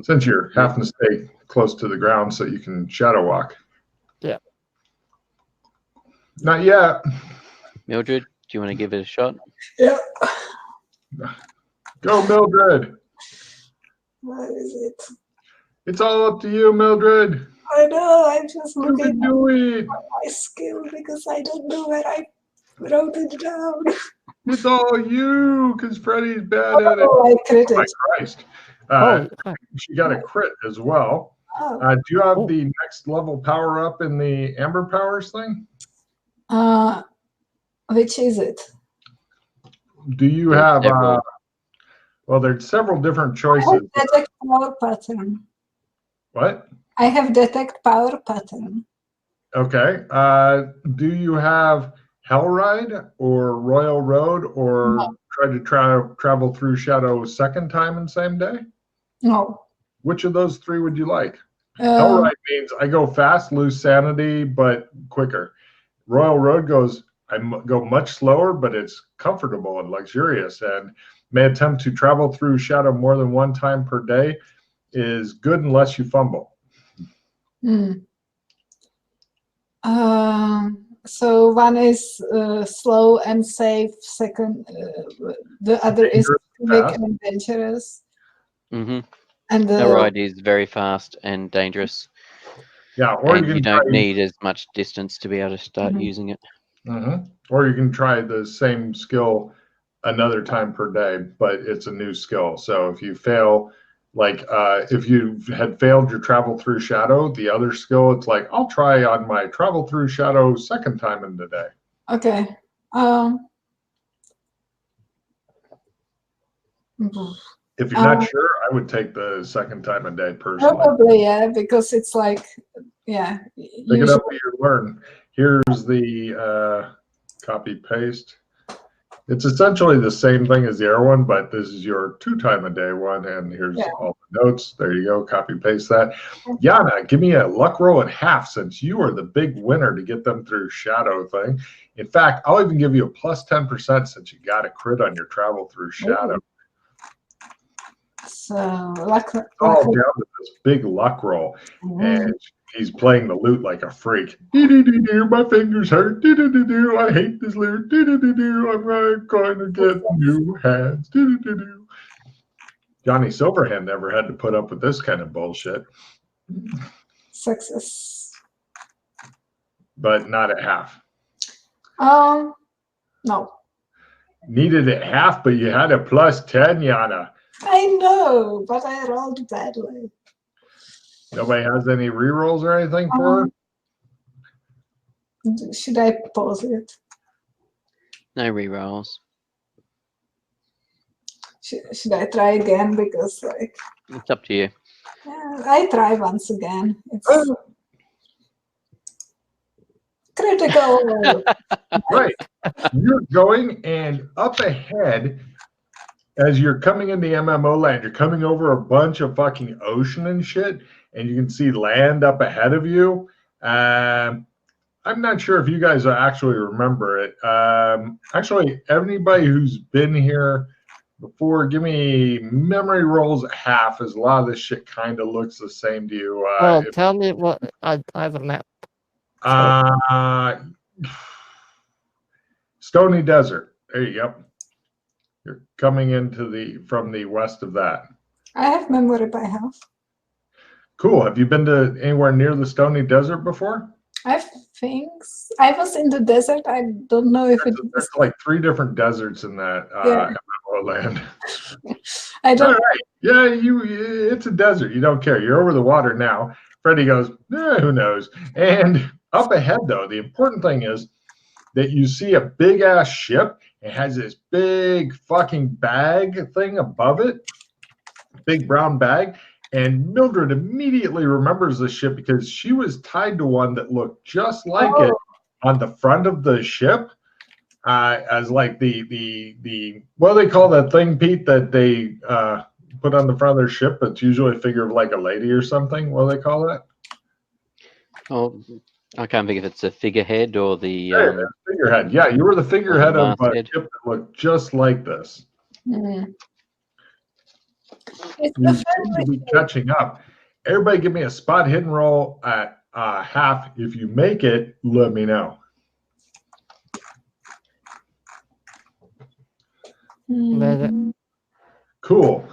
Since you're having to stay close to the ground so you can shadow walk. Yeah. Not yet. Mildred, do you want to give it a shot? Yeah. Go, Mildred. Where is it? It's all up to you, Mildred. I know, I'm just You looking can do it. at my skill because I don't know where I wrote it down. It's all you, because Freddie's bad at it. Oh, I crit Oh, my it. Christ. Oh, She got a crit as well. Oh. Do you have the next level power up in the Amber Powers thing? Which is it? Do you There's have, several. well, there's several different I choices. have detect power pattern. What? I have detect power pattern. Okay. Do you have Hell Ride or Royal Road or No. try to travel through Shadow second time in same day? No. Which of those three would you like? Hell Ride means I go fast, lose sanity, but quicker. Royal Road goes, go much slower, but it's comfortable and luxurious, and may attempt to travel through Shadow more than one time per day is good unless you fumble. So one is slow and safe. Second, the other is quick and dangerous. Mm-hmm. And Hell Ride is very fast and dangerous. Yeah, or and you don't need as much distance to be able to start using it. Or you can try the same skill another time per day, but it's a new skill. So if you fail, like if you had failed your travel through Shadow, the other skill, it's like, I'll try on my travel through Shadow second time in the day. Okay. If you're not sure, I would take the second time a day personally. Probably, yeah, because it's like, yeah. Pick it up and you learn. Here's the copy paste. It's essentially the same thing as the other one, but this is your 2 time a day one, and here's all the notes. There you go. Copy paste that. Yana, give me a luck roll and half since you are the big winner to get them through Shadow thing. In fact, I'll even give you a plus 10% since you got a crit on your travel through Shadow. So luck all down to this big luck roll, and he's playing the lute like a freak. My fingers hurt. I hate this lute. I'm going to get new hands. Johnny Silverhand never had to put up with this kind of bullshit. Success. But not at half. No. Needed at half, but you had a plus 10, Yana. I know, but I rolled badly. Nobody has any rerolls or anything for her? Should I pause it? No rerolls. Should I try again? Because like it's up to you. Yeah, I try once again. It's critical. Right. You're going, and up ahead, as you're coming in the MMO land, you're coming over a bunch of fucking ocean and shit, and you can see land up ahead of you. I'm not sure if you guys actually remember it. Actually, anybody who's been here before, give me memory rolls at half, as a lot of this shit kind of looks the same to you. Well, tell me what I have a map. Stony Desert. There you go. You're coming into from the west of that. I have memory by half. Cool. Have you been to anywhere near the Stony Desert before? I think I was in the desert. I don't know if there's like 3 different deserts in that MMO land. I don't. All right. Yeah, it's a desert. You don't care. You're over the water now. Freddie goes, who knows? And up ahead, though, the important thing is that you see a big ass ship. It has this big fucking bag thing above it, big brown bag. And Mildred immediately remembers the ship because she was tied to one that looked just like it on the front of the ship, as like the what do they call that thing, Pete, that they put on the front of their ship? It's usually a figure of like a lady or something. What do they call that? Oh, I can't think if it's a figurehead or the figurehead. Yeah, you were the figurehead of a ship that looked just like this. It's You the seem to friendly be catching up. Everybody give me a spot hidden roll at half. If you make it, let me know. shape. Cool.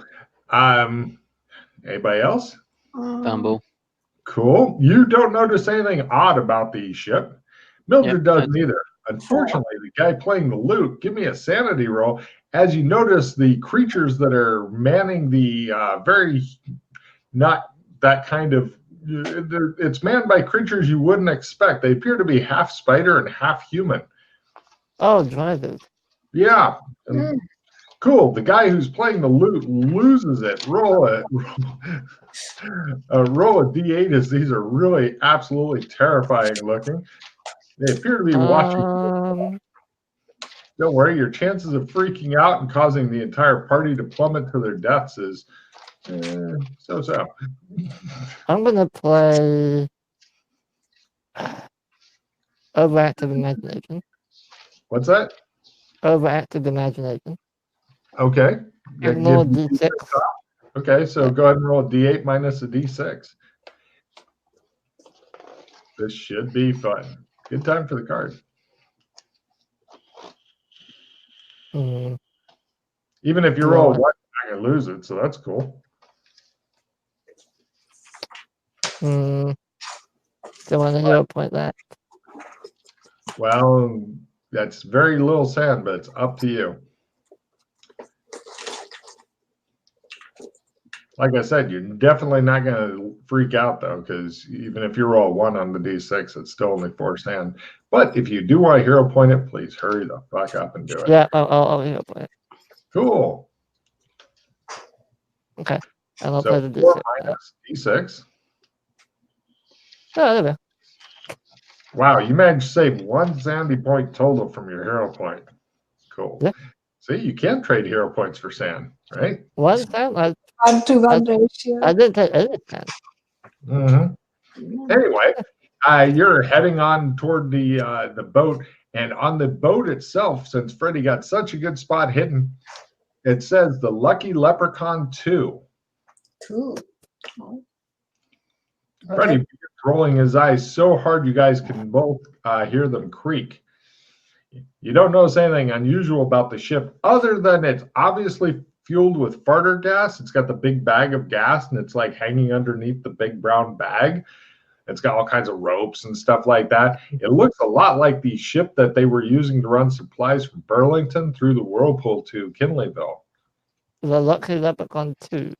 Anybody else? Fumble. Cool. You don't notice anything odd about the ship. Mildred doesn't either. Unfortunately, the guy playing the lute, give me a sanity roll. As you notice, the creatures that are manning the very not that kind of it's manned by creatures you wouldn't expect. They appear to be half spider and half human. Oh, drivers. Yeah. Cool. The guy who's playing the lute loses it. Roll a d8 as these are really absolutely terrifying looking. They appear to be watching. Don't worry, your chances of freaking out and causing the entire party to plummet to their deaths is so-so. I'm gonna play overactive imagination. What's that? Overactive imagination. Okay. Ignore D6. Okay, so go ahead and roll a d8 minus a d6. This should be fun. Good time for the card. Even if you roll one, you're not gonna lose it, so that's cool. Don't want to hero point that. Well, that's very little sand, but it's up to you. Like I said, you're definitely not going to freak out, though, because even if you roll 1 on the d6, it's still only 4 sand. But if you do want to hero point it, please hurry the fuck up and do it. Yeah, I'll hero point it. Cool. Okay. And I'll So play the 4 D6. minus d6. Oh, there we go. Wow, you managed to save 1 sandy point total from your hero point. Cool. Yeah. See, you can trade hero points for sand, right? 1 sand? 1-to-1 ratio. I didn't take any sand. Mm-hmm. Anyway, you're heading on toward the boat, and on the boat itself, since Freddie got such a good spot hidden, it says the Lucky Leprechaun 2. Cool. Freddie is rolling his eyes so hard you guys can both hear them creak. You don't notice anything unusual about the ship other than it's obviously fueled with farter gas. It's got the big bag of gas, and it's like hanging underneath the big brown bag. It's got all kinds of ropes and stuff like that. It looks a lot like the ship that they were using to run supplies from Burlington through the Whirlpool to Kinleyville. The Lucky Leprechaun 2.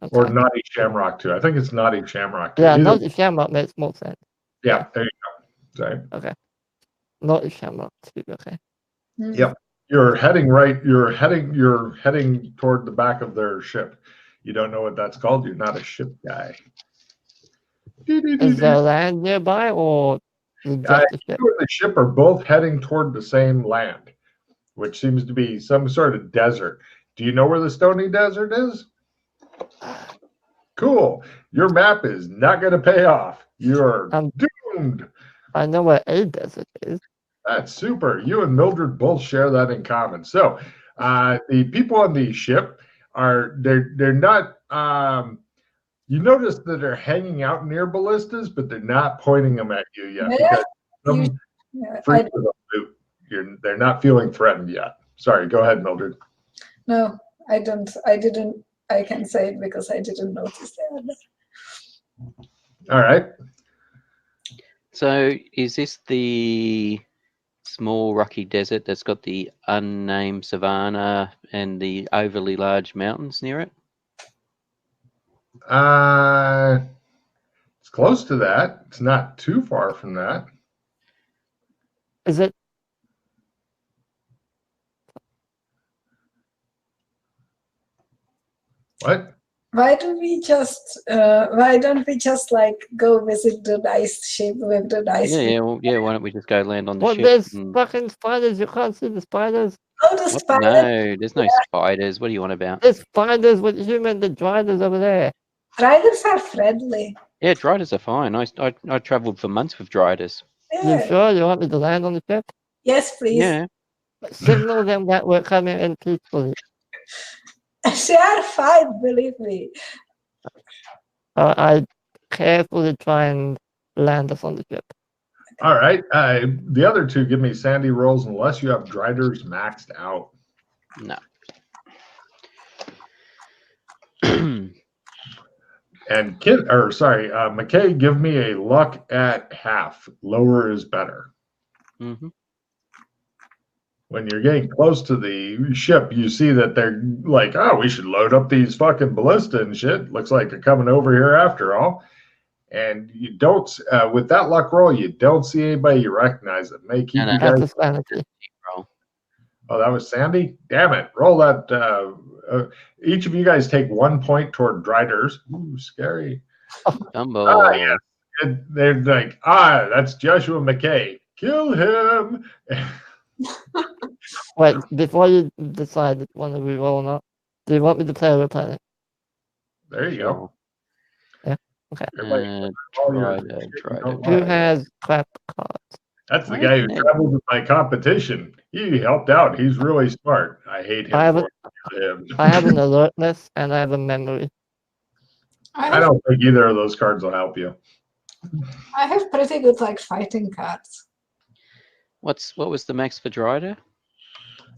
Okay. Or Naughty Shamrock 2. I think it's Naughty Shamrock 2. Yeah, Naughty Shamrock makes more sense. Yeah, there you go. Sorry. Okay. Naughty Shamrock 2, okay. Yep. You're heading toward the back of their ship. You don't know what that's called. You're not a ship guy. Is there land nearby, or just the ship? You and the ship are both heading toward the same land, which seems to be some sort of desert. Do you know where the Stony Desert is? Cool. Your map is not going to pay off. You're doomed. I know where a desert is. That's super. You and Mildred both share that in common. So the people on the ship they're not you notice that they're hanging out near ballistas, but they're not pointing them at you yet. They're not feeling threatened yet. Sorry, go ahead, Mildred. No, I didn't. I can say it because I didn't notice that. All right. So is this the small rocky desert that's got the unnamed savanna and the overly large mountains near it? It's close to that. It's not too far from that. Is it? What? Why don't we just like go visit the nice ship with the nice? Yeah. Why don't we just go land on the ship? There's fucking spiders. You can't see the spiders. Oh, the spiders. No, there's no spiders. What are you on about? There's spiders with human. The driders over there. Driders are friendly. Yeah, driders are fine. I travelled for months with driders. Yeah. You sure you want me to land on the ship? Yes, please. Yeah. Signal them that we're coming in peacefully. They are fine, believe me. I carefully try and land us on the ship. All right. The other two give me sandy rolls unless you have Driders maxed out. No. And McKay, give me a luck at half. Lower is better. Mm-hmm. When you're getting close to the ship, you see that they're like, oh, we should load up these fucking ballista and shit. Looks like they're coming over here after all. And you don't, with that luck roll, you don't see anybody you recognize. It may keep you guys. That's a sanity. Roll. Oh, that was Sandy? Damn it. Roll that. Each of you guys take 1 point toward Driders. Ooh, scary. Dumbo. Yes. They're like, that's Joshua McKay. Kill him. Wait, before you decide if you want to reroll or not, do you want me to play over planet? There you go. Yeah. Okay. Drider. Who has crap cards? That's the guy who traveled with my competition. He helped out. He's really smart. I hate him. I have an alertness and I have a memory. I don't think either of those cards will help you. I have pretty good like fighting cards. What was the max for Drider?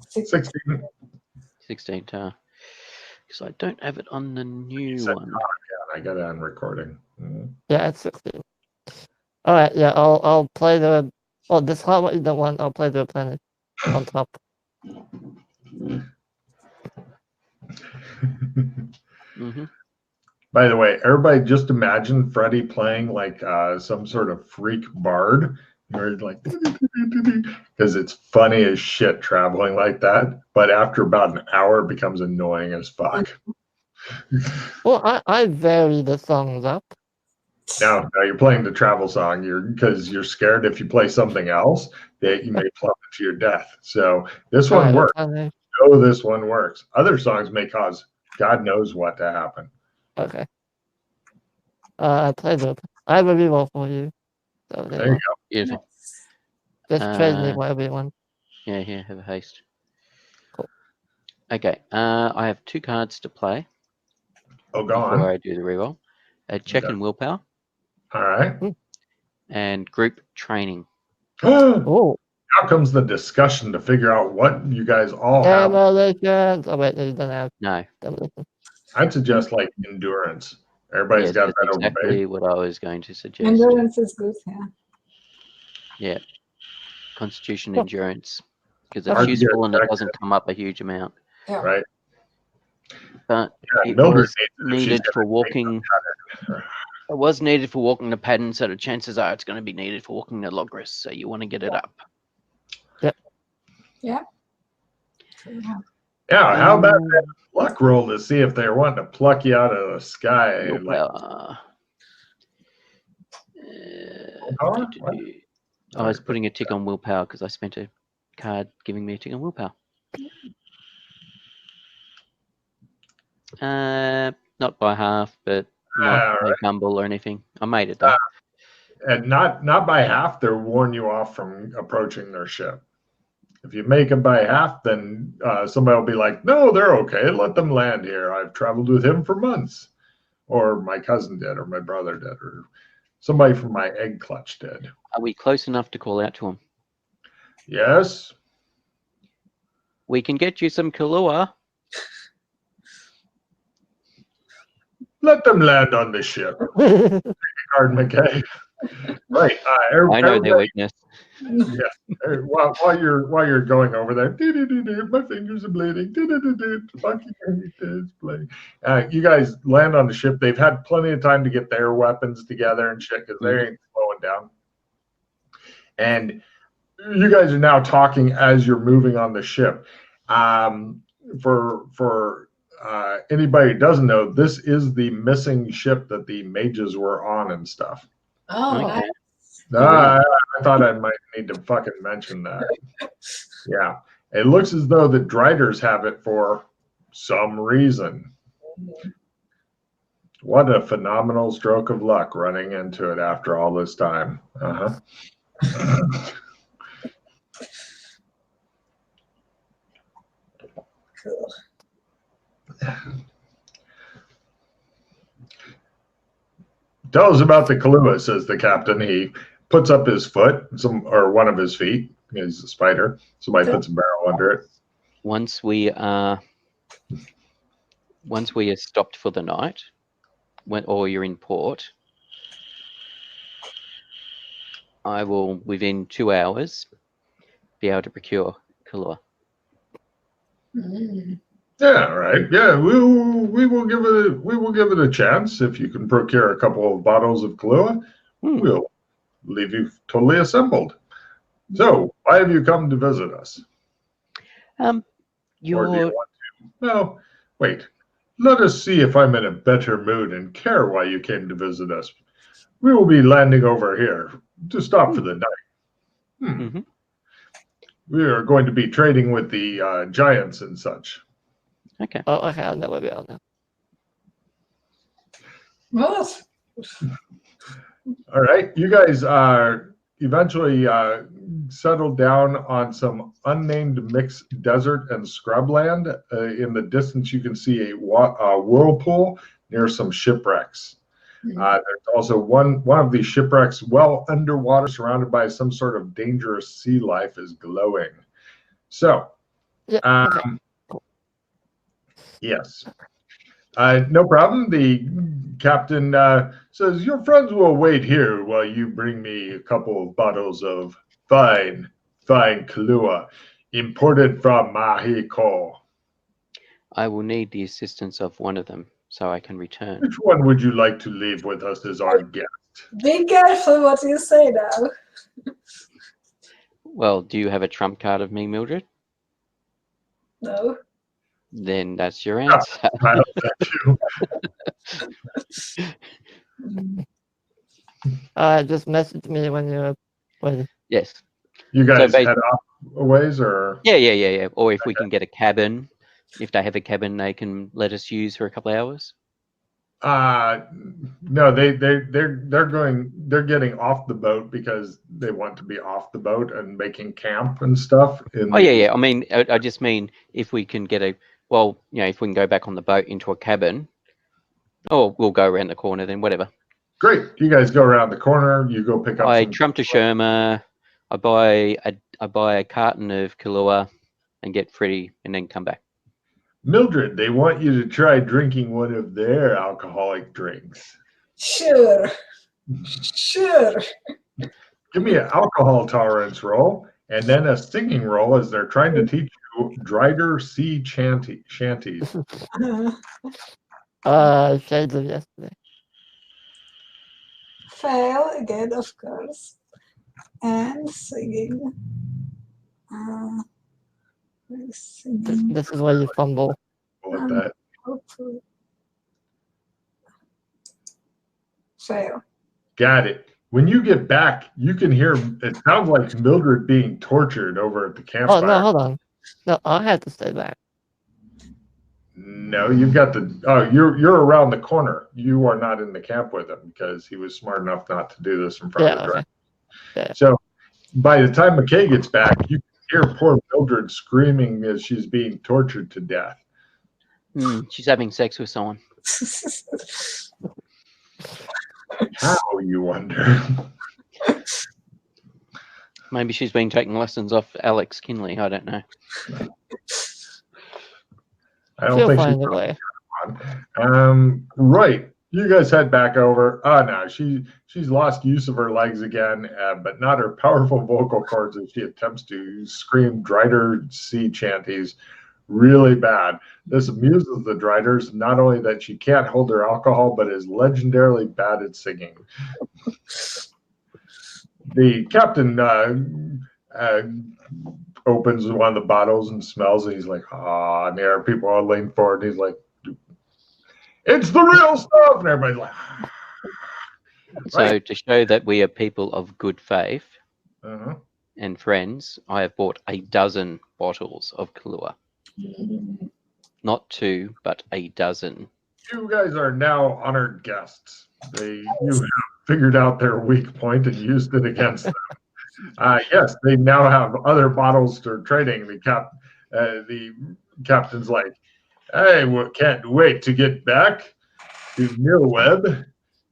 16. 16. Because I don't have it on the new one. Yeah, I got it on recording. Yeah, it's 16. All right. Yeah, I'll play the. Oh, this hard what you don't want. I'll play the planet on top. Mm-hmm. By the way, everybody just imagine Freddie playing like some sort of freak bard. You're like, because it's funny as shit traveling like that. But after about an hour, it becomes annoying as fuck. Well, I vary the songs up. Now you're playing the travel song. Because you're scared if you play something else that you may plummet to your death. So this one works. This one works. Other songs may cause God knows what to happen. Okay. I have a reroll for you. So there you go. Beautiful. Just trade me whatever you want. Yeah, have a haste. Cool. Okay. I have 2 cards to play. Oh, go on. Before I do the reroll. Check and willpower. All right. And group training. Oh. Now comes the discussion to figure out what you guys all have. Demolitions. Oh wait, you don't have. No. Demolitions. I'd suggest like endurance. Everybody's got that exactly what I was going to suggest. Endurance is good, yeah. Yeah. Constitution, endurance. Because it's useful and it doesn't come up a huge amount. Yeah. Right. But it was needed for walking. It was needed for walking the pattern, so the chances are it's going to be needed for walking the logris. So you want to get it up. Yep. Yeah. Yeah. How about that luck roll to see if they're wanting to pluck you out of the sky? I was putting a tick on willpower because I spent a card giving me a tick on willpower. Not by half, but not a fumble or anything. I made it though. And not by half. They'll warn you off from approaching their ship. If you make them by half, then somebody will be like, "No, they're okay. Let them land here. I've traveled with him for months," or my cousin did, or my brother did, or somebody from my egg clutch did. Are we close enough to call out to him? Yes. We can get you some Kahlua. Let them land on the ship. Card McKay. Right. I know their weakness. Yeah. While you're going over there, my fingers are bleeding. You guys land on the ship. They've had plenty of time to get their weapons together and shit because they ain't slowing down. And you guys are now talking as you're moving on the ship. For anybody who doesn't know, this is the missing ship that the mages were on and stuff. Oh, okay. I thought I might need to fucking mention that. Yeah. It looks as though the Driders have it for some reason. What a phenomenal stroke of luck running into it after all this time. Cool. Tell us about the Kahlua, says the captain. He puts up his foot, or one of his feet. He's a spider. Somebody puts a barrel under it. Once we are stopped for the night, or you're in port, I will, within 2 hours, be able to procure Kahlua. Yeah, right. Yeah, we will give it a chance. If you can procure a couple of bottles of Kahlua, we'll leave you totally assembled. So, why have you come to visit us? Or do you want to? No, wait. Let us see if I'm in a better mood and care why you came to visit us. We will be landing over here to stop for the night. We are going to be trading with the giants and such. Okay. Oh, okay, I know where we are now. What? All right, you guys eventually settled down on some unnamed mixed desert and scrubland. In the distance, you can see a whirlpool near some shipwrecks. There's also one of these shipwrecks well underwater, surrounded by some sort of dangerous sea life, is glowing. So, Okay. Yes. No problem. The captain says, your friends will wait here while you bring me a couple of bottles of fine Kahlua, imported from Mexico. I will need the assistance of one of them so I can return. Which one would you like to leave with us as our guest? Be careful what you say now. Well, do you have a trump card of me, Mildred? No. Then that's your answer. Just message me when you're ready. Yes. You guys head off a ways, or? Yeah. Or if we can get a cabin, if they have a cabin they can let us use for a couple of hours. No, they're getting off the boat because they want to be off the boat and making camp and stuff. Yeah. I mean, I just mean if we can get if we can go back on the boat into a cabin, or we'll go around the corner then, whatever. Great. You guys go around the corner. You go pick up. I trump to Sherma. I buy a carton of Kahlua and get Freddie, and then come back. Mildred, they want you to try drinking one of their alcoholic drinks. Sure. Give me an alcohol tolerance roll and then a singing roll as they're trying to teach you Drider Sea shanties. Shades of yesterday. Fail again, of course. And singing. This is where you fumble. Like that. Fail. Got it. When you get back, you can hear, it sounds like Mildred being tortured over at the campfire. Oh, no, hold on. No, I had to stay back. No, you've got you're around the corner. You are not in the camp with him because he was smart enough not to do this in front of the driver. Yeah. So by the time McKay gets back, you can hear poor Mildred screaming as she's being tortured to death. She's having sex with someone. How, you wonder? Maybe she's been taking lessons off Alex Kinley. I don't know. I don't think find a way. Right. You guys head back over. Oh, no, she's lost use of her legs again, but not her powerful vocal cords as she attempts to scream Drider Sea chanties really bad. This amuses the Driders, not only that she can't hold her alcohol, but is legendarily bad at singing. The captain opens one of the bottles and smells it. He's like, and there are people all lean forward. And he's like, it's the real stuff. And everybody's like, So to show that we are people of good faith and friends, I have bought a dozen bottles of Kahlua. Not 2, but a dozen. You guys are now honored guests. You have figured out their weak point and used it against them. Yes, they now have other bottles for trading. The captain's like, I can't wait to get back to Nilweb.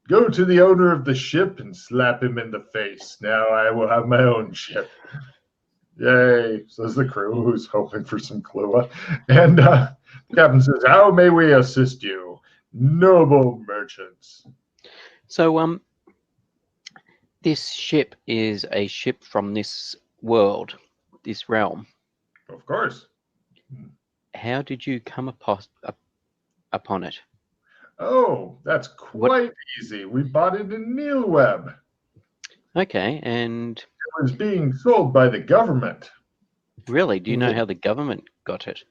Go to the owner of the ship and slap him in the face. Now I will have my own ship. Yay, says the crew, who's hoping for some Kahlua. And the captain says, how may we assist you, noble merchants? So, this ship is a ship from this world, this realm. Of course. How did you come upon it? Oh, that's quite easy. We bought it in Nilweb. Okay, and it was being sold by the government. Really? Do you know how the government got it?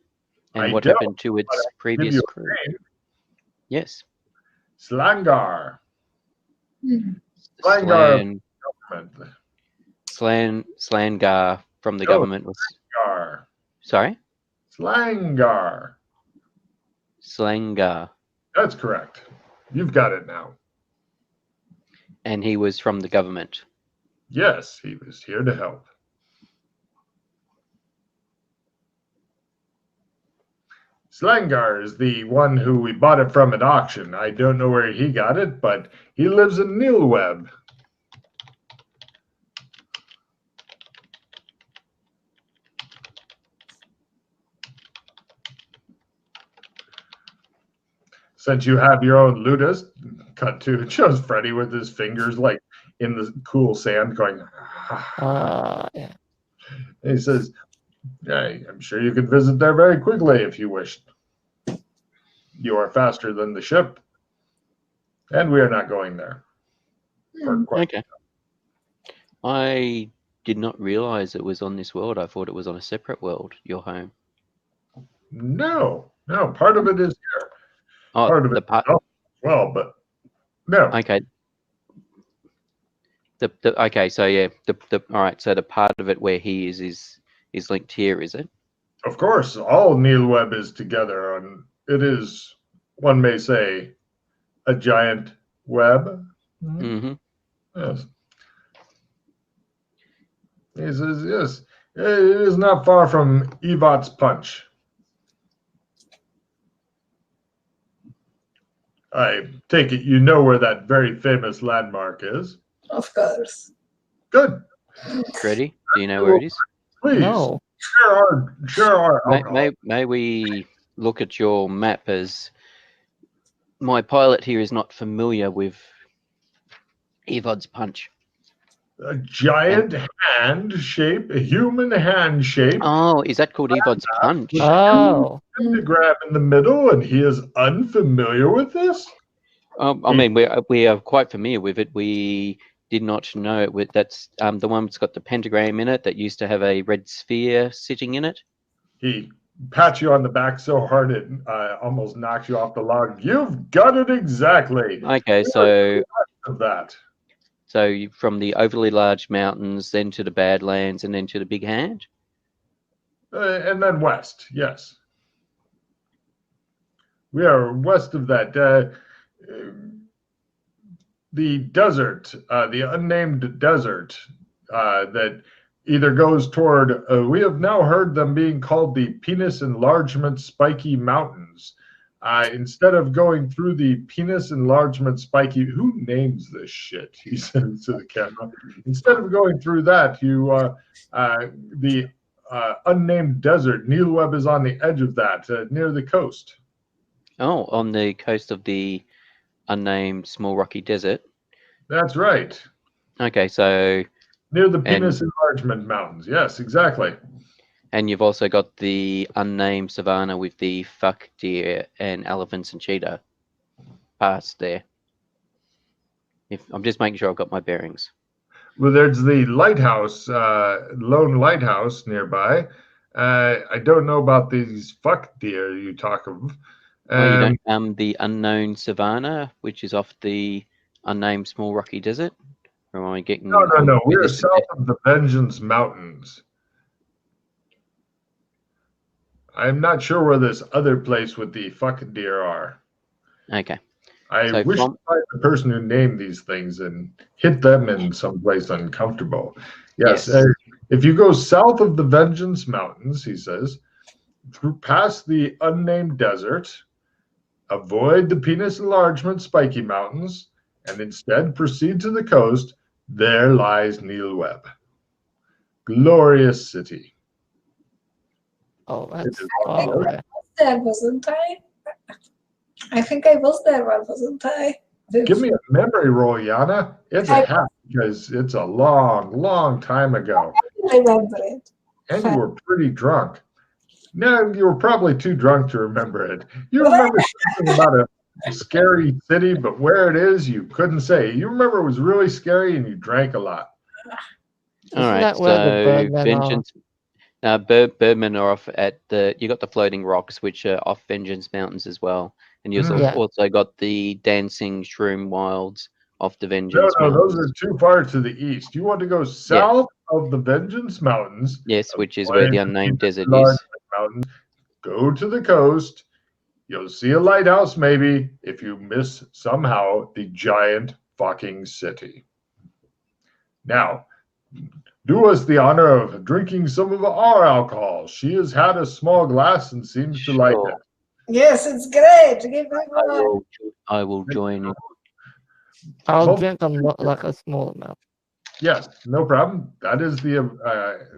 And what don't, happened to its previous crew? Yes. Slangar. Slangar from the government was. Slangar. Sorry? Slangar. Slangar. That's correct. You've got it now. And he was from the government? Yes, he was here to help. Slangar is the one who we bought it from at auction. I don't know where he got it, but he lives in Nilweb. Since you have your own Ludus, cut to, it shows Freddy with his fingers like in the cool sand going, yeah. And he says, hey, I'm sure you could visit there very quickly if you wished. You are faster than the ship, and we are not going there. Okay. I did not realize it was on this world. I thought it was on a separate world, your home. No, part of it is here. Oh, part of it well, but no. Okay. Okay, so yeah, all right, so the part of it where he is linked here, is it? Of course, all Nilweb is together, and it is, one may say, a giant web. Mm-hmm. Yes. He says, yes, it is not far from Evot's Punch. I take it you know where that very famous landmark is. Of course. Good. Freddy, do you know where it is? Please. No. Share our May we look at your map, as my pilot here is not familiar with Evod's Punch. A giant hand shape, a human hand shape. Oh, is that called Evod's Punch? Oh. Pentagram in the middle, and he is unfamiliar with this? I mean, we are quite familiar with it. We did not know it. That's the one that's got the pentagram in it that used to have a red sphere sitting in it. He pats you on the back so hard it almost knocks you off the log. You've got it exactly. Okay, so of that. So from the overly large mountains, then to the Badlands, and then to the Big Hand? And then west, yes. We are west of that. The desert, the unnamed desert that either goes toward, we have now heard them being called the Penis Enlargement Spiky Mountains. Instead of going through the Penis Enlargement Spiky, who names this shit? He says to the camera. Instead of going through that, the unnamed desert, Nilweb is on the edge of that, near the coast. Oh, on the coast of the unnamed small rocky desert. That's right. Okay, so near the Penis Enlargement Mountains. Yes, exactly. And you've also got the unnamed savanna with the fuck deer and elephants and cheetah past there. I'm just making sure I've got my bearings. Well, there's the lighthouse, lone lighthouse nearby. I don't know about these fuck deer you talk of. You don't, the unknown savanna, which is off the unnamed small rocky desert? Or am I getting... No. We're south of the Vengeance Mountains. I'm not sure where this other place with the fuck deer are. Okay. I wish to find the person who named these things and hit them in some place uncomfortable. Yes. If you go south of the Vengeance Mountains, he says, past the unnamed desert, avoid the penis enlargement spiky mountains, and instead proceed to the coast. There lies Neelweb. Glorious city. Oh, that's I think I was there, wasn't I? I think I was there, wasn't I? Give me a memory roll, Yana. It's a half because it's a long, long time ago. I remember it. And you were pretty drunk. No, you were probably too drunk to remember it. You remember something about a scary city, but where it is, you couldn't say. You remember it was really scary and you drank a lot. All right, so Vengeance. Birdmen are off at you got the floating rocks, which are off Vengeance Mountains as well. And you've also got the dancing shroom wilds off the Vengeance Mountains. Those are too far to the east. You want to go south of the Vengeance Mountains. Yes, which is where the unnamed desert is. Mountains. Go to the coast. You'll see a lighthouse maybe if you miss somehow the giant fucking city. Now, do us the honor of drinking some of our alcohol. She has had a small glass and seems to like it. Yes, it's great. Give me more. I will join you. I'll drink like a small amount. Yes, no problem. That is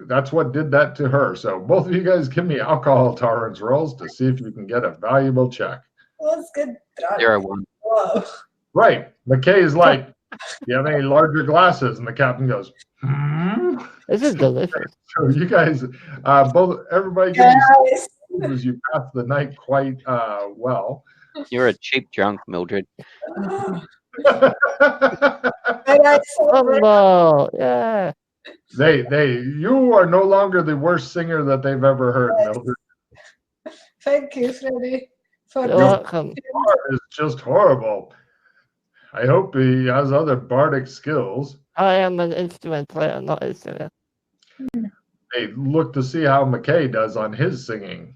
that's what did that to her. So both of you guys give me alcohol tolerance rolls to see if you can get a valuable check. Let's get drunk. 0-1. Whoa. Right. McKay is like, do you have any larger glasses? And the captain goes, This is delicious. So you guys, everybody Guys. as you pass the night quite well. You're a cheap drunk, Mildred. Oh, yeah. You are no longer the worst singer that they've ever heard, Mildred. Thank you, Freddie. You're welcome. It's just horrible. I hope he has other bardic skills. I am an instrument player, not a singer. Hey, look to see how McKay does on his singing.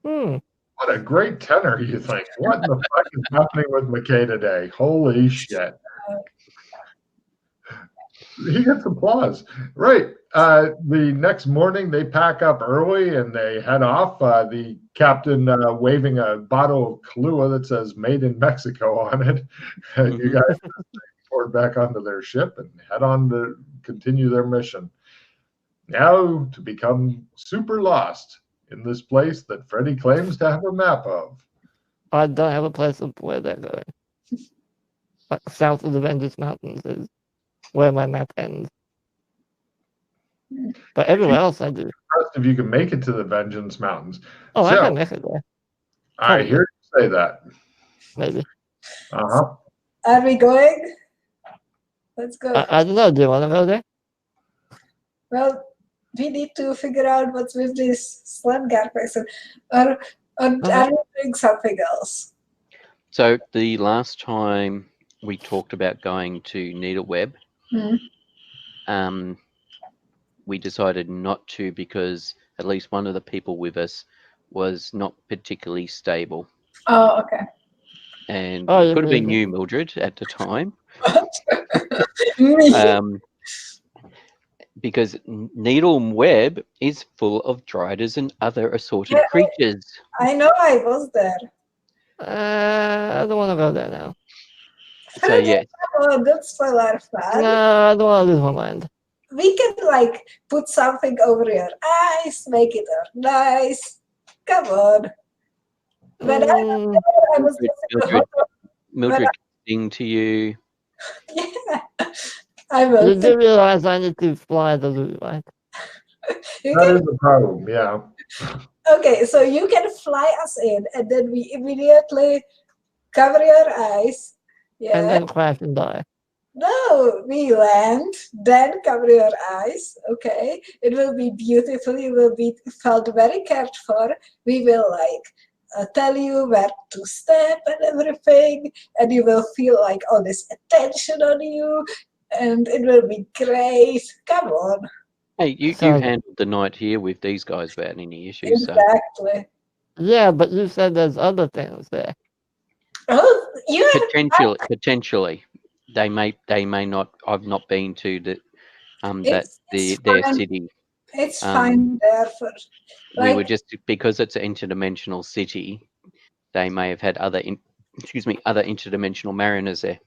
What a great tenor, you think. What in the fuck is happening with McKay today? Holy shit. He gets applause. Right. The next morning, they pack up early and they head off. The captain waving a bottle of Kahlua that says "Made in Mexico" on it. You guys board back onto their ship and head on to continue their mission. Now to become super lost in this place that Freddie claims to have a map of. I don't have a place of where they're going. Like south of the Vengeance Mountains is where my map ends. But everywhere else I do. If you can make it to the Vengeance Mountains. Oh, so, I can make it there. I hear you say that. Maybe. Are we going? Let's go. I don't know. Do you want to go there? Well, we need to figure out what's with this Slendgar person. Or are we doing something else? So the last time we talked about going to Needleweb, we decided not to because at least one of the people with us was not particularly stable. Oh, okay. And it could have been you, Mildred, at the time. Because Needleweb is full of driders and other assorted creatures. I know, I was there. I don't want to go there now. So yeah. Oh, don't spoil our fun. No, I don't want to lose my mind. We can put something over your eyes, make it nice. Come on. When I was Mildred sing to you. Yeah. I will. You do realize I need to fly the loot, right? That is the problem, yeah. Okay, so you can fly us in, and then we immediately cover your eyes. Yeah. And then crash and die. No, we land, then cover your eyes. Okay, it will be beautiful. You will be felt very cared for. We will tell you where to step and everything, and you will feel all this attention on you, and it will be great. Come on. Hey, you handled the night here with these guys without any issues. Exactly. So. Yeah, but you said there's other things there. Oh, You Potentially, they may not. I've not been to their fine. city. It's fine there for. We were just because it's an interdimensional city. They may have had other interdimensional mariners there.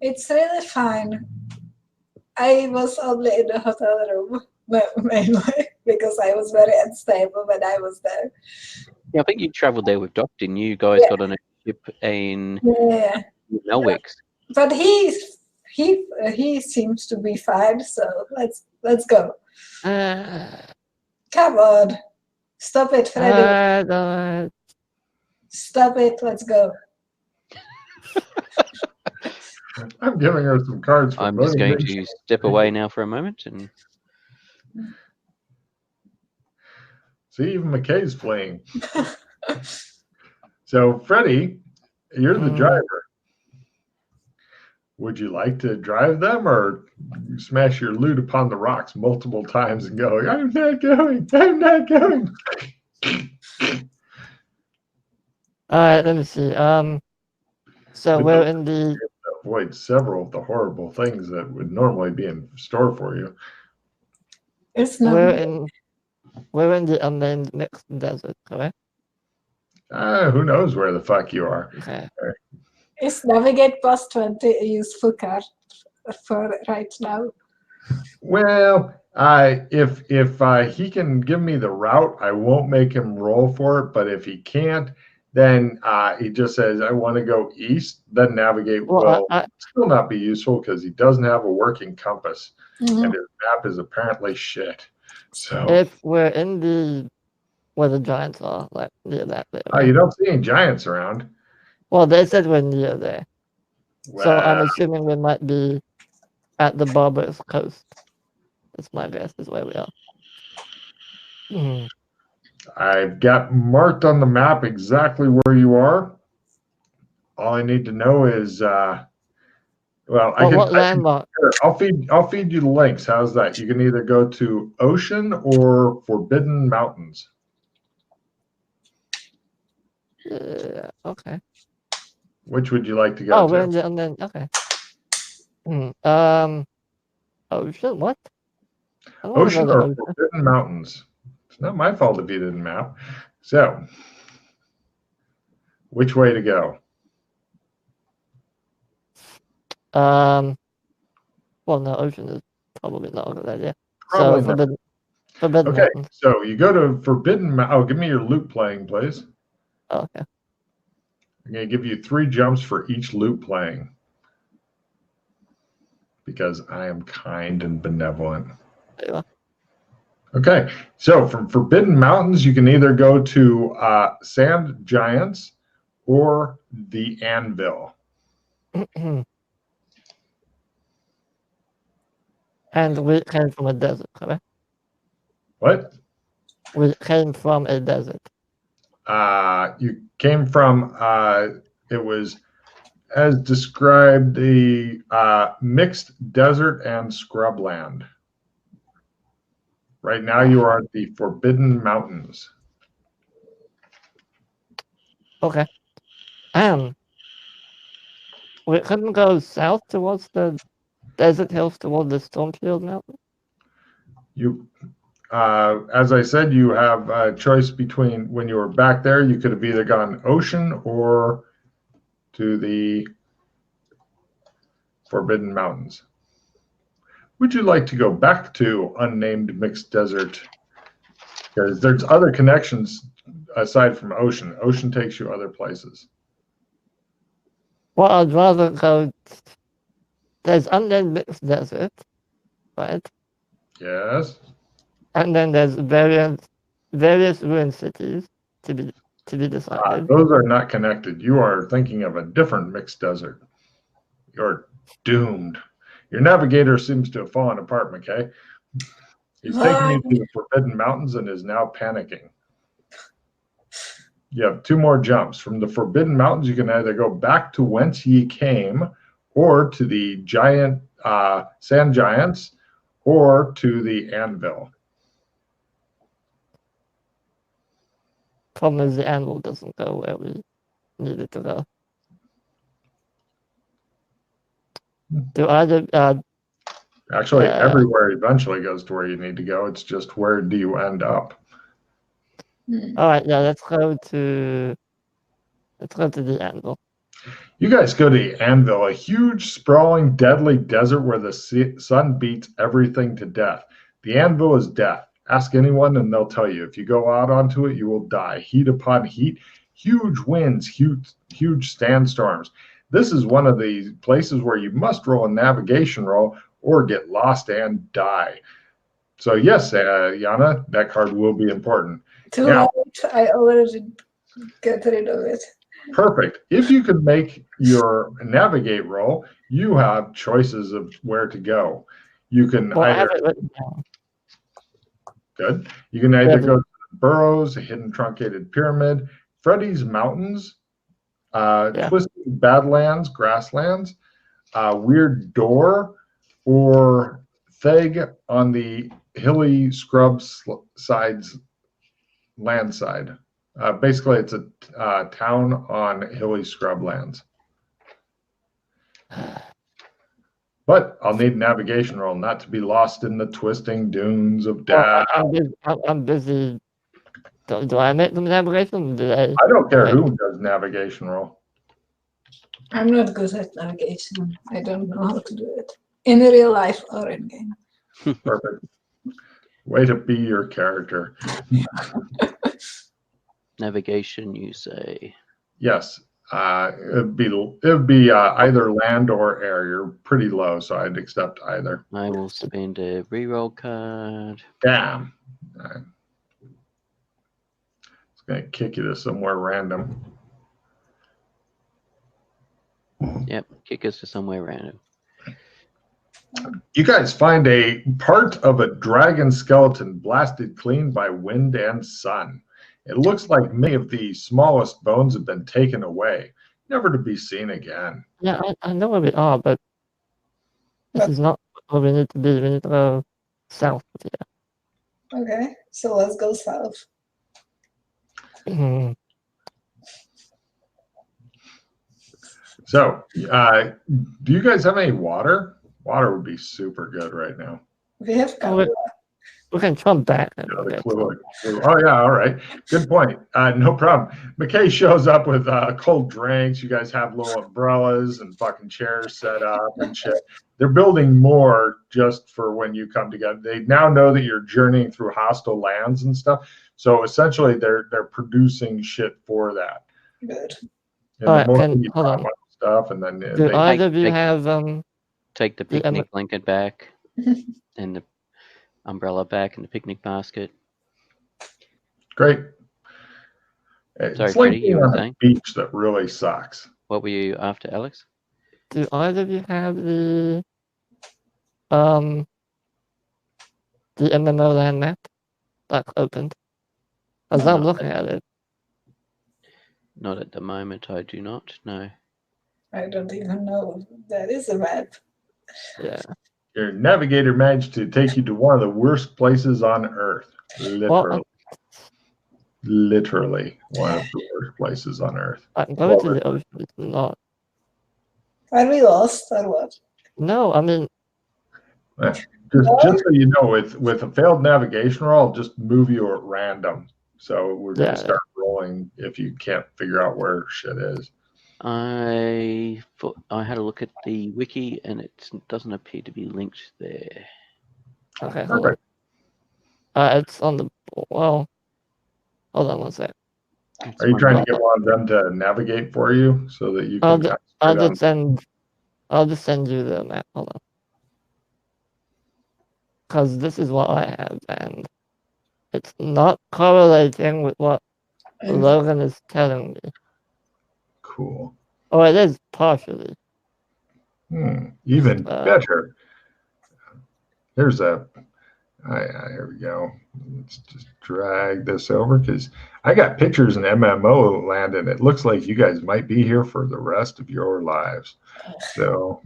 It's really fine. I was only in the hotel room mainly because I was very unstable when I was there. Yeah, I think you travelled there with Doc, didn't you? You guys got on a ship in Melwicks. But he seems to be fine, so let's go. Come on. Stop it, Freddy. Stop it, let's go. I'm giving her some cards. I'm just going to step away now for a moment and see, even McKay's fleeing. So, Freddie, you're the driver. Would you like to drive them, or smash your loot upon the rocks multiple times and go, I'm not going, I'm not going? All right, let me see. So we're in the... Avoid several of the horrible things that would normally be in store for you. It's not. We're in the unnamed mixed desert, correct? Who knows where the fuck you are? Okay. Is navigate past 20 a useful card for right now? Well, if he can give me the route, I won't make him roll for it. But if he can't, then he just says, I want to go east. Then navigate will still not be useful because he doesn't have a working compass. And his map is apparently shit. So if we're in where the giants are, like near that bit. Right? You don't see any giants around. Well, they said we're near there. Well, so I'm assuming we might be at the Barbaros coast. That's my guess, is where we are. I've got marked on the map exactly where you are. All I need to know is, what landmark? I'll feed you the links. How's that? You can either go to Ocean or Forbidden Mountains. Okay. Which would you like to go to? We're in the unnamed. Okay. Ocean? What? Ocean or Forbidden Mountains? It's not my fault if you didn't map. So, which way to go? Well, no, Ocean is probably not a good idea. Probably so Forbidden okay, Mountains. So you go to Forbidden Mountains. Oh, give me your loot playing, please. Okay. I'm going to give you 3 jumps for each loot playing. Because I am kind and benevolent. There you are. Okay, so from Forbidden Mountains, you can either go to Sand Giants or the Anvil. And we came from a desert, correct? What? We came from a desert. You came from, it was, as described, the mixed desert and scrubland. Right now you are at the Forbidden Mountains. Okay. We couldn't go south towards the desert hills towards the Stormfield Mountain? You, as I said, you have a choice between, when you were back there, you could have either gone Ocean or to the Forbidden Mountains. Would you like to go back to unnamed mixed desert? Because there's other connections aside from Ocean. Ocean takes you other places. Well, I'd rather go. There's unnamed mixed desert, right? Yes. And then there's various ruined cities to be decided. Those are not connected. You are thinking of a different mixed desert. You're doomed. Your navigator seems to have fallen apart, McKay. He's taken you to the Forbidden Mountains and is now panicking. You have 2 more jumps. From the Forbidden Mountains, you can either go back to whence ye came, or to the giant sand giants, or to the Anvil. Problem is the Anvil doesn't go where we need it to go. Do either Actually, everywhere eventually goes to where you need to go. It's just where do you end up? all right, yeah, let's go to the anvil. You guys go to the Anvil, a huge, sprawling, deadly desert where the sun beats everything to death. The Anvil is death. Ask anyone and they'll tell you. If you go out onto it, you will die. Heat upon heat, huge winds, huge sandstorms. This is one of the places where you must roll a navigation roll or get lost and die. So yes, Yana, that card will be important. Too late. I already get rid of it. Perfect. If you can make your navigate roll, you have choices of where to go. You can I either have it written down. Good. You can either go to Burrows, a hidden truncated pyramid, Freddy's Mountains, Twisted Badlands, Grasslands, Weird Door, or Theg on the hilly scrub sides land side. Basically, it's a town on hilly scrub lands. But I'll need navigation roll, not to be lost in the twisting dunes of death. I'm busy. Do I make the navigation? I don't care who does navigation roll. I'm not good at navigation. I don't know how to do it in real life or in game. Perfect. Way to be your character. Navigation, you say? Yes. It'd be either land or air. You're pretty low, so I'd accept either. I will spend a reroll card. Damn. It's going to kick you to somewhere random. Yep, kick us to somewhere random. You guys find a part of a dragon skeleton blasted clean by wind and sun. It looks like many of the smallest bones have been taken away, never to be seen again. Yeah, I know where we are, but this is not where we need to be. We need to go south. Yeah. Okay, so let's go south. So, do you guys have any water? Water would be super good right now. We have cover. We can come back. Oh, yeah, all right. Good point. No problem. McKay shows up with cold drinks. You guys have little umbrellas and fucking chairs set up and shit. They're building more just for when you come together. They now know that you're journeying through hostile lands and stuff. So essentially, they're producing shit for that. Good. All right, hold on. Stuff, and then do either of you have take the picnic blanket back and the umbrella back in the picnic basket. Great. Sorry, it's like Freddie, being you were on saying? a beach that really sucks. What were you after, Alex? Do either of you have the MMO land map that's opened? As I'm looking at it. Not at the moment, I do not, no. I don't even know that is a map. Yeah. Your navigator managed to take you to one of the worst places on Earth. Literally one of the worst places on Earth. I'm going to the ocean. It's not. Are we lost or what? No, I mean. Just so you know, with a failed navigation roll, I'll just move you at random. So we're going to start rolling if you can't figure out where shit is. I had a look at the wiki and it doesn't appear to be linked there. Okay, hold on. It's on the hold on one sec. Are you trying to get one of them to navigate for you so that you can? I'll just send you the map. Hold on, because this is what I have, and it's not correlating with what Logan is telling me. Cool. Oh, it is partially. Even better. Here's here we go. Let's just drag this over because I got pictures in MMO land and it looks like you guys might be here for the rest of your lives. So.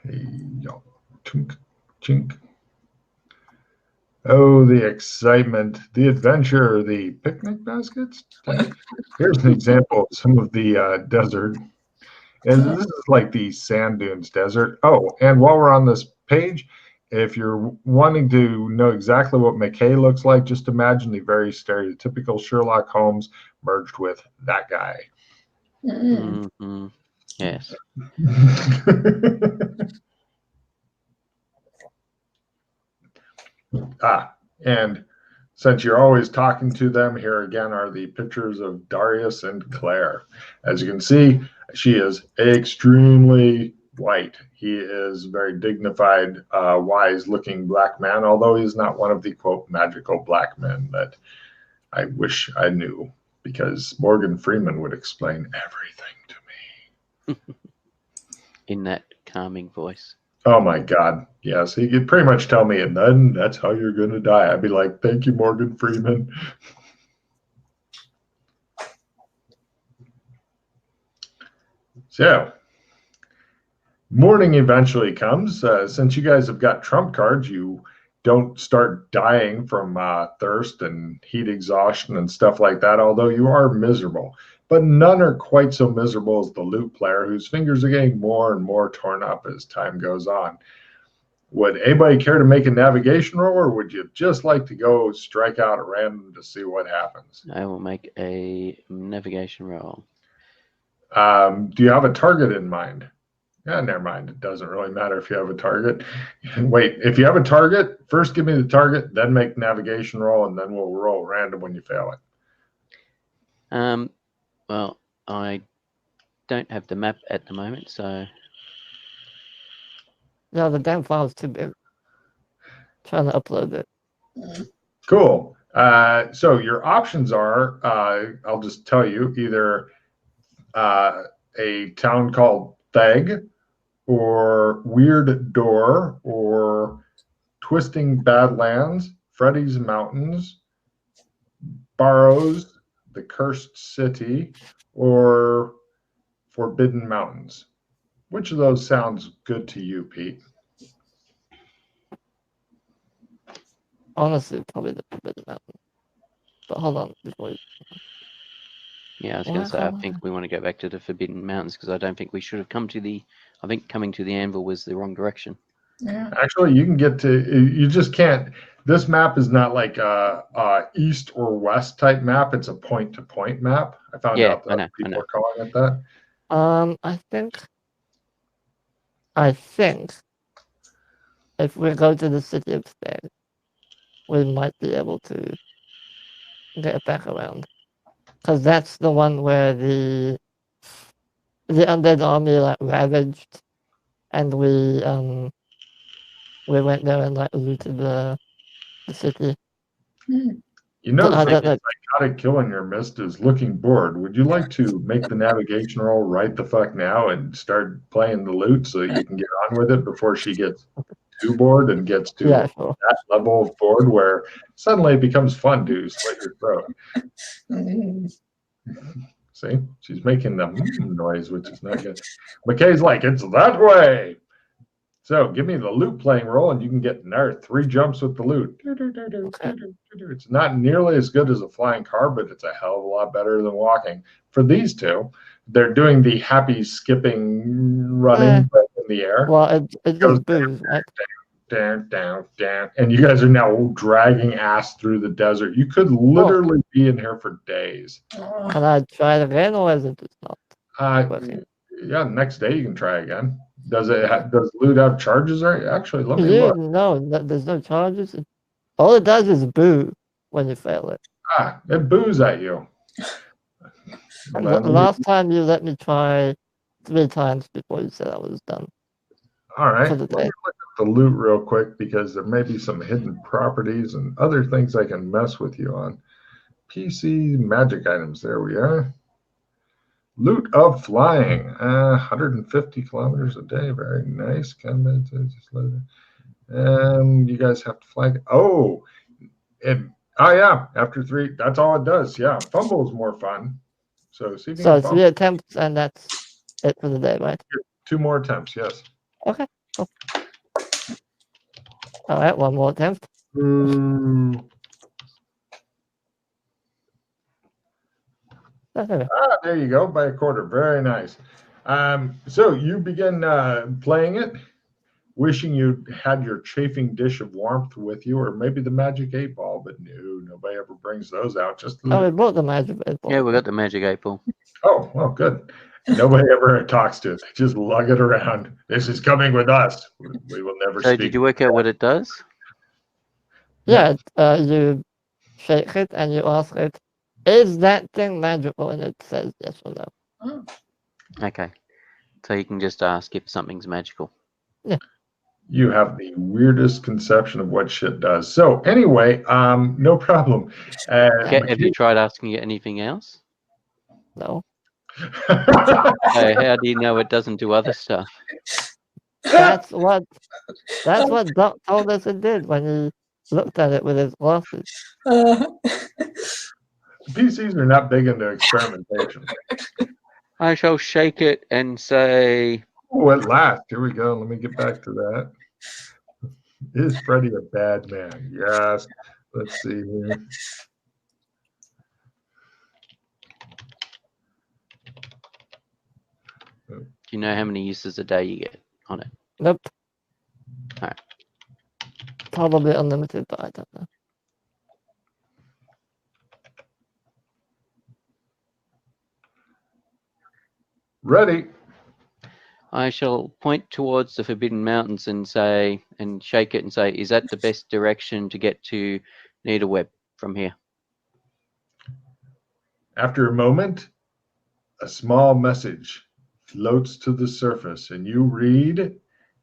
Hey, yo. Chink, chink. Oh, the excitement, the adventure, the picnic baskets. Here's an example of some of the desert. And this is like the sand dunes desert. Oh, and while we're on this page, if you're wanting to know exactly what McKay looks like, just imagine the very stereotypical Sherlock Holmes merged with that guy. Mm-hmm. Yes. And since you're always talking to them, here again are the pictures of Darius and Claire. As you can see, she is extremely white. He is a very dignified, wise-looking black man, although he's not one of the, quote, magical black men that I wish I knew, because Morgan Freeman would explain everything to me. In that calming voice. Oh my God, yes. He could pretty much tell me, and then that's how you're going to die. I'd be like, thank you, Morgan Freeman. So, morning eventually comes. Since you guys have got trump cards, you don't start dying from thirst and heat exhaustion and stuff like that, although you are miserable. But none are quite so miserable as the loot player, whose fingers are getting more and more torn up as time goes on. Would anybody care to make a navigation roll, or would you just like to go strike out at random to see what happens? I will make a navigation roll. Do you have a target in mind? Yeah, never mind. It doesn't really matter if you have a target. Wait, if you have a target, first give me the target, then make navigation roll, and then we'll roll random when you fail it. Well, I don't have the map at the moment, so... No, the damn file's too big. Trying to upload it. Cool. So your options are, I'll just tell you, either a town called Theg, or Weird Door, or Twisting Badlands, Freddy's Mountains, Barrows, the Cursed City, or Forbidden Mountains. Which of those sounds good to you, Pete? Honestly, probably the Forbidden Mountain. But hold on before you... Yeah, I was going to say, I think we want to go back to the Forbidden Mountains, because I don't think we should have come to the... I think coming to the Anvil was the wrong direction. Yeah. Actually, you can get to... You just can't... This map is not like a east or west type map. It's a point-to-point map. I found out that people are calling it that. I think if we go to the city of Stag, we might be able to get back around. Because that's the one where the undead army like ravaged, and we went there and like looted the city. You know, the psychotic killing your mist is looking bored. Would you like to make the navigation roll right the fuck now and start playing the loot so that you can get on with it before she gets too bored and gets to that level of bored where suddenly it becomes fun to slit your throat? See, she's making the noise, which is not good. McKay's like, it's that way. So give me the loot playing roll, and you can get another 3 jumps with the loot. It's not nearly as good as a flying car, but it's a hell of a lot better than walking. For these two, they're doing the happy skipping, running in the air. Well, it just booms, right? Down. And you guys are now dragging ass through the desert. You could literally be in here for days. Can I try it again, or is it just not working? Yeah, next day you can try again. Does loot have charges? Or actually, let me look. No, there's no charges. All it does is boo when you fail it. It boos at you. Last time you let me try 3 times before you said I was done. All right. Let me look at the loot real quick, because there may be some hidden properties and other things I can mess with you on. PC magic items. There we are. Loot of flying, 150 kilometers a day. Very nice. You guys have to fly. Yeah. After 3, that's all it does. Yeah, fumble is more fun. So 3 attempts, and that's it for the day, right? 2 more attempts. Yes. Okay. Cool. All right, 1 more attempt. There you go, by a quarter. Very nice. So you begin playing it, wishing you had your chafing dish of warmth with you, or maybe the magic 8-ball, but no, nobody ever brings those out. Just we bought the magic 8-ball. Yeah, we got the magic 8-ball. Oh, well, good. Nobody ever talks to it. They just lug it around. This is coming with us. We will never So speak. did you work out what it does? Yeah, you shake it and you ask it, is that thing magical? And it says yes or no. Oh. Okay. So you can just ask if something's magical. Yeah. You have the weirdest conception of what shit does. So anyway, no problem. Have you tried asking it anything else? No. So how do you know it doesn't do other stuff? That's what Doc told us it did when he looked at it with his glasses. PCs are not big into experimentation. I shall shake it and say... Oh, at last. Here we go. Let me get back to that. Is Freddy a bad man? Yes. Let's see here. Do you know how many uses a day you get on it? Nope. All right. Probably unlimited, but I don't know. Ready. I shall point towards the Forbidden Mountains and say, and shake it and say, is that the best direction to get to Needleweb from here? After a moment, a small message floats to the surface, and you read,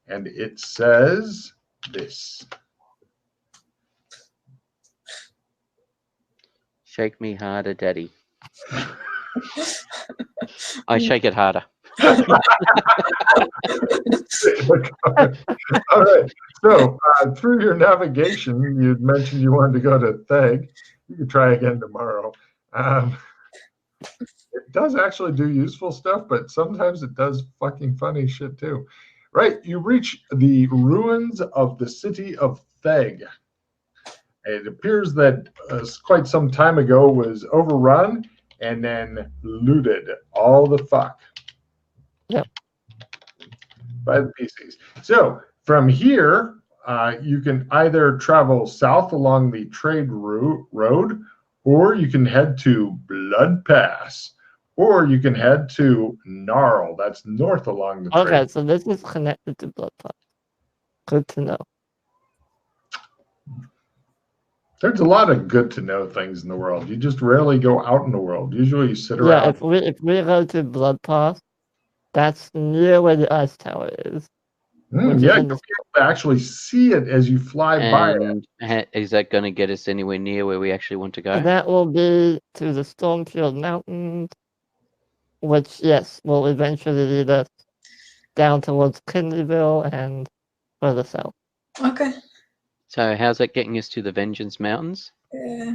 and it says this. Shake me harder, Daddy. I shake it harder. All right. So through your navigation, you'd mentioned you wanted to go to Theg. You can try again tomorrow. It does actually do useful stuff, but sometimes it does fucking funny shit too. Right. You reach the ruins of the city of Theg. It appears that quite some time ago was overrun and then looted all the fuck. Yep. By the PCs. So from here, you can either travel south along the trade road, or you can head to Blood Pass, or you can head to Gnarl. That's north along the trade. Okay, so this is connected to Blood Pass. Good to know. There's a lot of good to know things in the world. You just rarely go out in the world. Usually you sit around. Yeah, if we go to Blood Pass, that's near where the ice tower is. Yeah, you'll be able to actually see it as you fly by it. Is that going to get us anywhere near where we actually want to go? And that will be to the Stormfield Mountains, which, yes, will eventually lead us down towards Kindleyville and further south. Okay. So how's that getting us to the Vengeance Mountains? Yeah.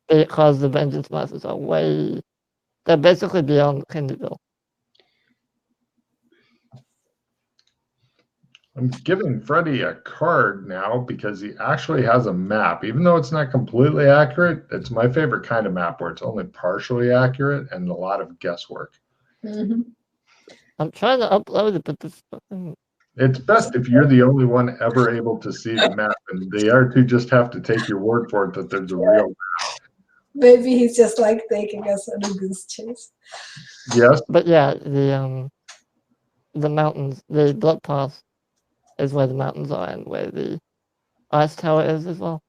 Because the Vengeance Mountains are they're basically beyond Kindleyville. I'm giving Freddy a card now because he actually has a map. Even though it's not completely accurate, it's my favorite kind of map where it's only partially accurate and a lot of guesswork. Mm-hmm. I'm trying to upload it, but this fucking... It's best if you're the only one ever able to see the map, and the other two just have to take your word for it that there's a real map. Maybe he's just like taking us on a goose chase. Yes. But yeah, the mountains, the Blood Pass is where the mountains are and where the ice tower is as well.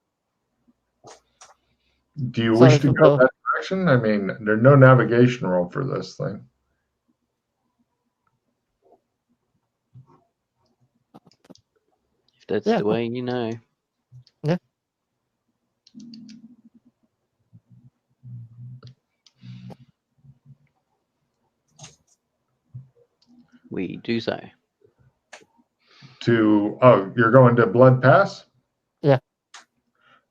Do you wish to go that direction? I mean, there's no navigation roll for this thing. If that's the way you know. Yeah. We do so. You're going to Blood Pass? Yeah.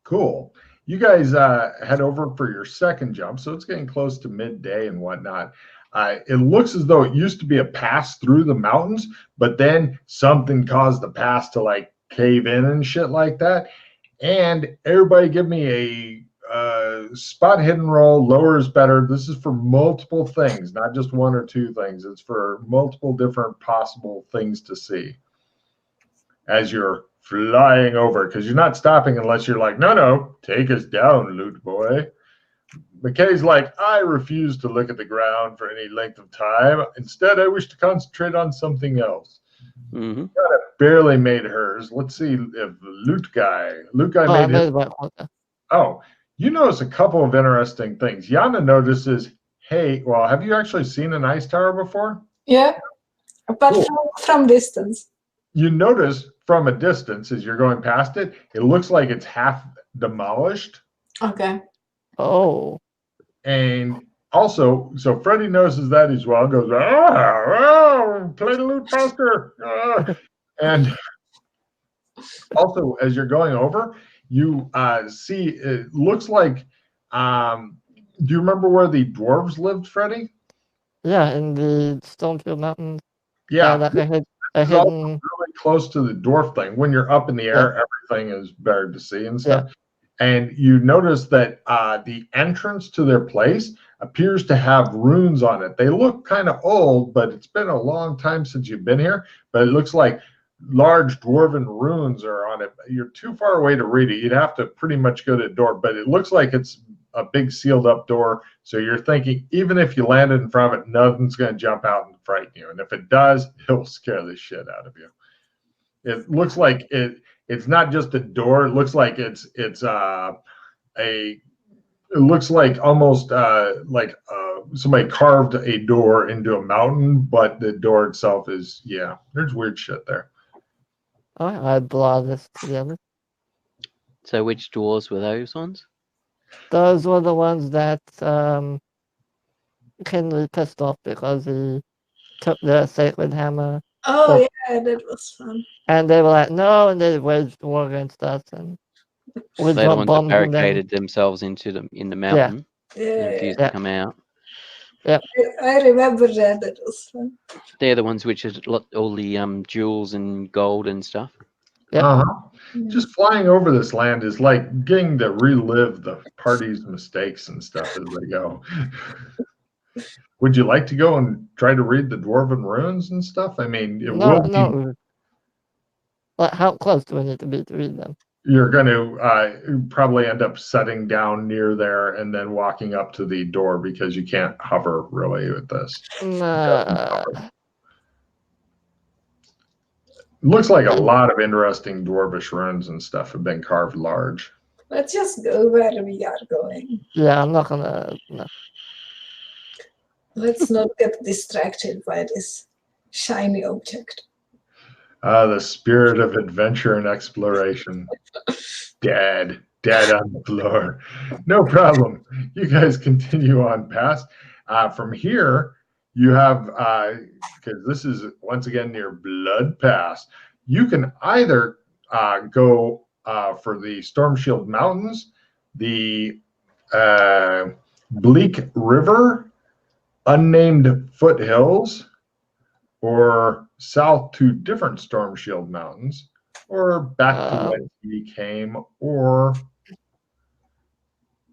Cool. You guys head over for your second jump, so it's getting close to midday and whatnot. It looks as though it used to be a pass through the mountains, but then something caused the pass to like cave in and shit like that. And everybody give me a spot hidden roll. Lower is better. This is for multiple things, not just one or two things. It's for multiple different possible things to see as you're flying over, because you're not stopping unless you're like, no, take us down, loot boy. McKay's like, I refuse to look at the ground for any length of time. Instead, I wish to concentrate on something else. Mm-hmm. Barely made hers. Let's see if Loot Guy made his. Oh, you notice a couple of interesting things. Yana notices, hey, well, have you actually seen an ice tower before? Yeah, but cool. from distance. You notice from a distance as you're going past it, it looks like it's half demolished. Okay. Oh. And also, so Freddy notices that as well, goes, play the loot faster. And also, as you're going over, you see, it looks like, do you remember where the dwarves lived, Freddy? Yeah, in the Stonefield Mountains. Yeah. Like it's really close to the dwarf thing. When you're up in the air, everything is better to see and stuff. Yeah. And you notice that the entrance to their place appears to have runes on it. They look kind of old, but it's been a long time since you've been here. But it looks like large dwarven runes are on it. You're too far away to read it. You'd have to pretty much go to the door. But it looks like it's a big sealed up door. So you're thinking, even if you landed in front of it, nothing's going to jump out and frighten you. And if it does, it'll scare the shit out of you. It looks like it's not just a door. It looks like it looks like almost like somebody carved a door into a mountain, but the door itself is, there's weird shit there. I'd blah this together. So which doors were those ones? Those were the ones that Kinley pissed off because he took the sacred hammer. Oh, yeah, that was fun. And they were like, no, and they waged war against us. And they're the ones that barricaded themselves in the mountain and refused to come out. Yeah, I remember that. That was fun. They're the ones which had all the jewels and gold and stuff. Yeah. Just flying over this land is like getting to relive the party's mistakes and stuff as they go. Would you like to go and try to read the dwarven runes and stuff? I mean, it will be. No. But how close do we need to be to read them? You're going to probably end up setting down near there and then walking up to the door because you can't hover really with this. It looks like a lot of interesting dwarvish runes and stuff have been carved large. Let's just go where we are going. Yeah, I'm not gonna. No. Let's not get distracted by this shiny object. The spirit of adventure and exploration. Dad on the floor. No problem. You guys continue on past. From here, you have, because this is once again near Blood Pass, you can either go for the Storm Shield Mountains, the Bleak River, Unnamed Foothills, or south to different Storm Shield Mountains, or back to where he came, or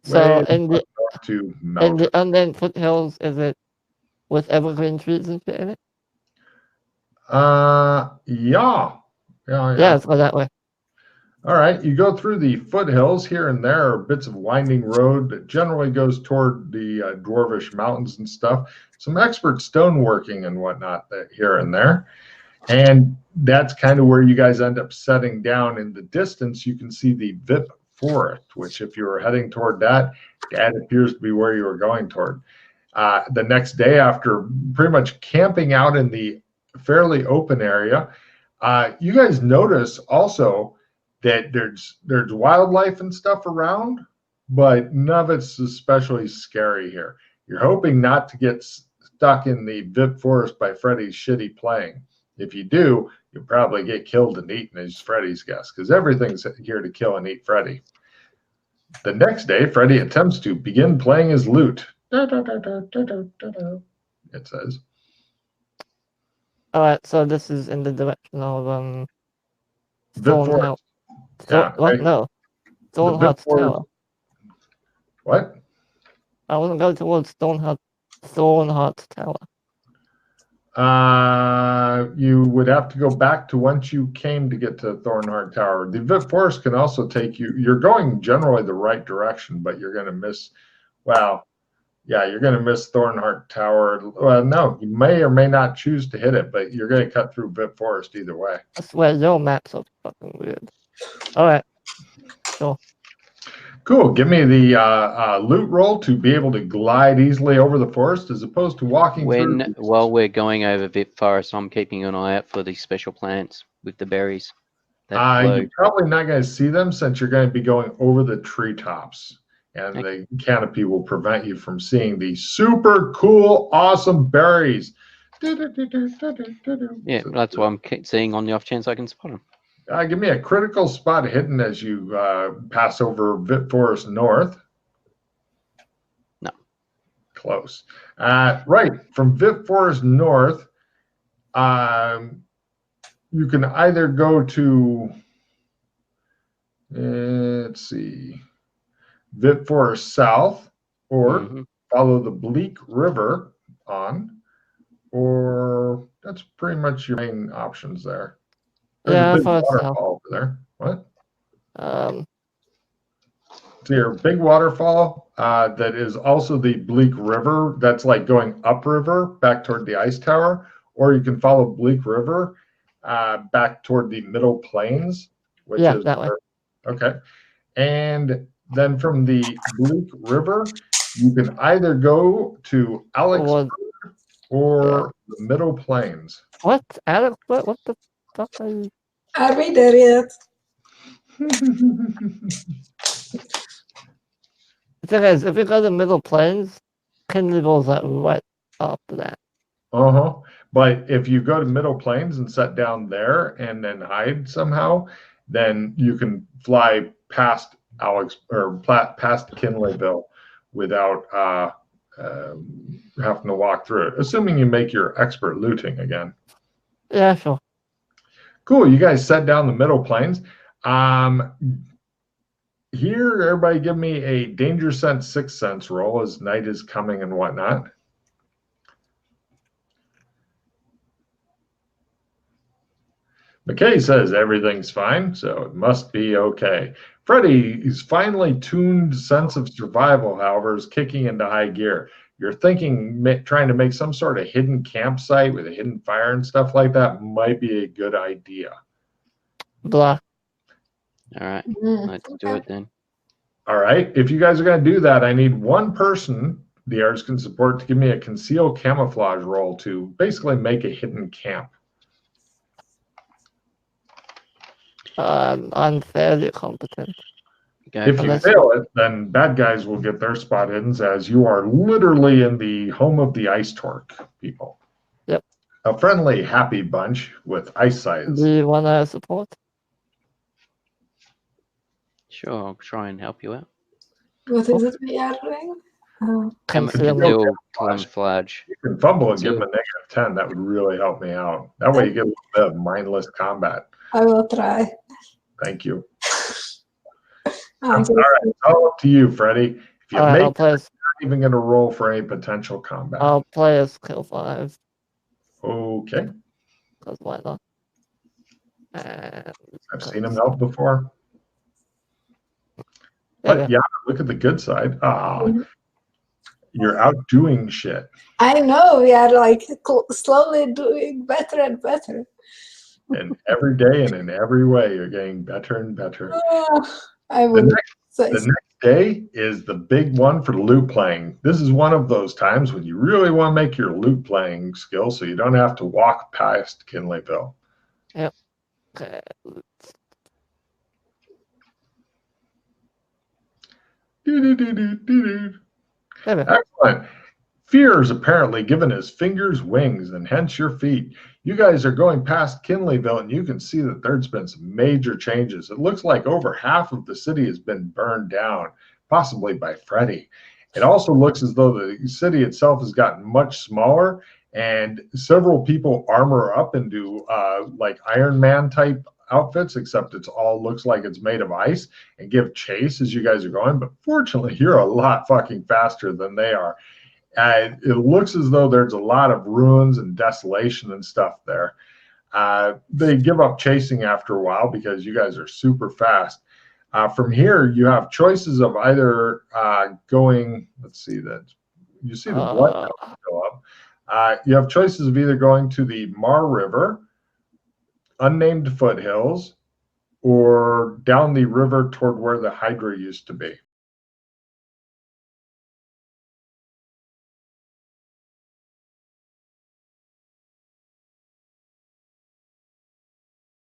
so in the Unnamed Foothills, is it with evergreen trees and shit in it? Yeah, let's go that way. All right, you go through the foothills. Here and there are bits of winding road that generally goes toward the dwarvish mountains and stuff. Some expert stoneworking and whatnot here and there. And that's kind of where you guys end up setting down. In the distance, you can see the Vip Forest, which if you were heading toward that appears to be where you were going toward. The next day, after pretty much camping out in the fairly open area, you guys notice also that there's wildlife and stuff around, but none of it's especially scary here. You're hoping not to get stuck in the Vip Forest by Freddy's shitty playing. If you do, you'll probably get killed and eaten, as Freddy's guess, because everything's here to kill and eat Freddy. The next day, Freddy attempts to begin playing his lute. It says. All right, so this is in the direction of Vip Forest. What? No. Stoneheart's Tower. What? I want to go towards Stoneheart's Tower. You would have to go back to once you came to get to Thornheart Tower. The Vip Forest can also take you. You're going generally the right direction, but you're going to miss. Well, yeah, you're going to miss Thornheart Tower. Well, no, you may or may not choose to hit it, but you're going to cut through Vip Forest either way. I swear, your maps are fucking weird. All right. Sure. Cool. Give me the loot roll to be able to glide easily over the forest as opposed to walking through. While we're going over Vip Forest, I'm keeping an eye out for these special plants with the berries. You're probably not going to see them since you're going to be going over the treetops. And Okay. the canopy will prevent you from seeing the super cool, awesome berries. Yeah, that's what I'm seeing on the off chance I can spot them. Give me a critical spot hidden as you pass over Vip Forest North. No. Close. Right. From Vip Forest North, you can either go to, let's see, Vip Forest South, or follow the Bleak River on, or that's pretty much your main options there. There's a big waterfall over there. What? So your big waterfall that is also the Bleak River. That's like going upriver back toward the ice tower, or you can follow Bleak River back toward the Middle Plains, which is that way. Okay. And then from the Bleak River, you can either go to Alexburg or the Middle Plains. What? Alexburg? What the fuck are you? Are we there yet? The thing is, if you go to Middle Plains, Kindle's like right after that. But if you go to Middle Plains and set down there and then hide somehow, then you can fly past past Kinleyville without having to walk through it, assuming you make your expert looting again. Yeah, sure. Cool. You guys set down the Middle Plains. Here, everybody give me a Danger Sense 6 Sense roll as night is coming and whatnot. McKay says everything's fine, so it must be okay. Freddy's finely tuned sense of survival, however, is kicking into high gear. You're thinking trying to make some sort of hidden campsite with a hidden fire and stuff like that might be a good idea. Blah. All right, let's do it then. All right, if you guys are going to do that, I need one person the artist can support to give me a conceal camouflage roll to basically make a hidden camp. I'm fairly competent. If you fail it, then bad guys will get their spot hidden, as you are literally in the home of the Ice Torque people. Yep. A friendly, happy bunch with ice sides. Do you want to support? Sure, I'll try and help you out. What is it we are doing? Conceal camouflage. You can fumble and give them a -10. That would really help me out. That way you get a little bit of mindless combat. I will try. Thank you. All right, all up to you, Freddy. If you make it, you're not even going to roll for any potential combat. I'll play as kill 5. Okay. Because why not? I've seen him help before. But yeah, look at the good side. You're outdoing shit. I know, we are like slowly doing better and better. And every day and in every way, you're getting better and better. The next day is the big one for loot playing. This is one of those times when you really want to make your loot playing skill so you don't have to walk past Kinleyville. Yep. Okay. Excellent. Fear is apparently given his fingers wings and hence your feet. You guys are going past Kinleyville and you can see that there's been some major changes. It looks like over half of the city has been burned down, possibly by Freddy. It also looks as though the city itself has gotten much smaller and several people armor up and do like Iron Man type outfits, except it's all looks like it's made of ice, and give chase as you guys are going. But fortunately, you're a lot fucking faster than they are. It looks as though there's a lot of ruins and desolation and stuff there. They give up chasing after a while because you guys are super fast. From here, you have choices of either going, let's see that, you see the blood go up. You have choices of either going to the Mar River, unnamed foothills, or down the river toward where the Hydra used to be.